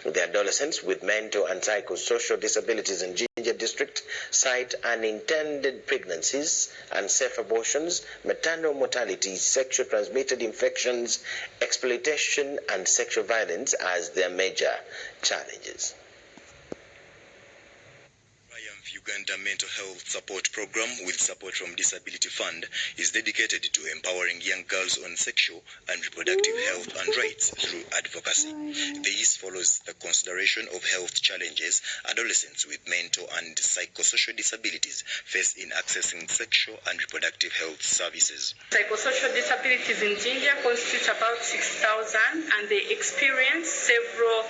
The adolescents with mental and psychosocial disabilities in Jinja district cite unintended pregnancies, unsafe abortions, maternal mortality, sexual transmitted infections, exploitation and sexual violence as their major challenges. Uganda Mental Health Support Program, with support from Disability Fund, is dedicated to empowering young girls on sexual and reproductive health and rights through advocacy. This follows the consideration of health challenges adolescents with mental and psychosocial disabilities face in accessing sexual and reproductive health services. Psychosocial disabilities in Jinja constitute about 6,000, and they experience several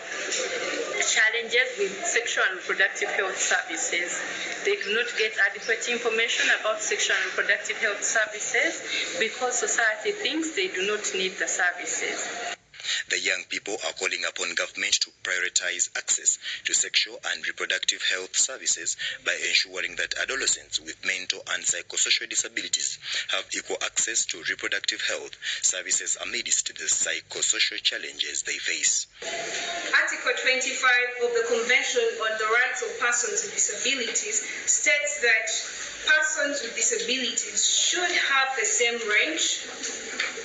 challenges with sexual and reproductive health services. They do not get adequate information about sexual and reproductive health services because society thinks they do not need the services. The young people are calling upon government to prioritize access to sexual and reproductive health services by ensuring that adolescents with mental and psychosocial disabilities have equal access to reproductive health services amidst the psychosocial challenges they face. Article 25 of the Convention on the Rights of Persons with Disabilities states that persons with disabilities should have the same range,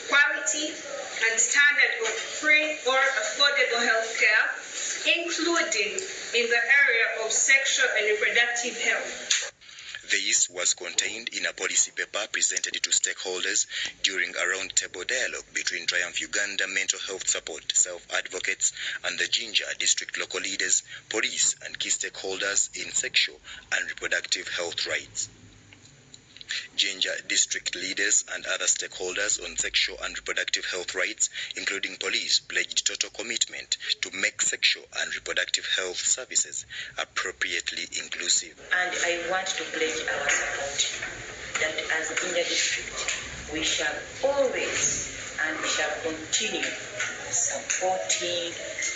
quality, and standard of free or affordable health care, including in the area of sexual and reproductive health. This was contained in a policy paper presented to stakeholders during a roundtable dialogue between Triumph Uganda Mental Health Support self-advocates and the Jinja district local leaders, police and key stakeholders in sexual and reproductive health rights. Jinja district leaders and other stakeholders on sexual and reproductive health rights, including police, pledged total commitment to make sexual and reproductive health services appropriately inclusive. And I want to pledge our support that as Jinja district, we shall always and we shall continue supporting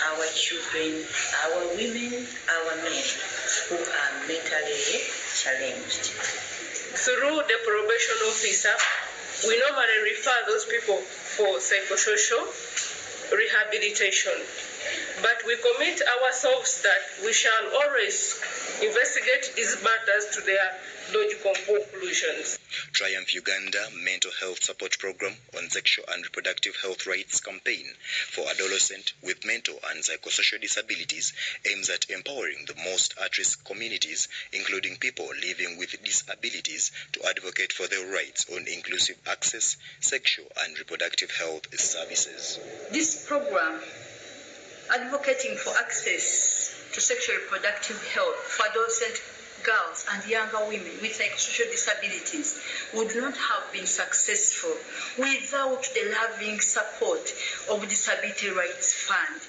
our children, our women, our men who are mentally challenged. Through the probation officer, we normally refer those people for psychosocial rehabilitation. But we commit ourselves that we shall always investigate these matters to their logical conclusions. Triumph Uganda Mental Health Support Program on Sexual and Reproductive Health Rights campaign for adolescents with mental and psychosocial disabilities aims at empowering the most at-risk communities, including people living with disabilities, to advocate for their rights on inclusive access, sexual and reproductive health services. This program, advocating for access to sexual and reproductive health for adolescent girls and younger women with psychosocial disabilities, would not have been successful without the loving support of Disability Rights Fund.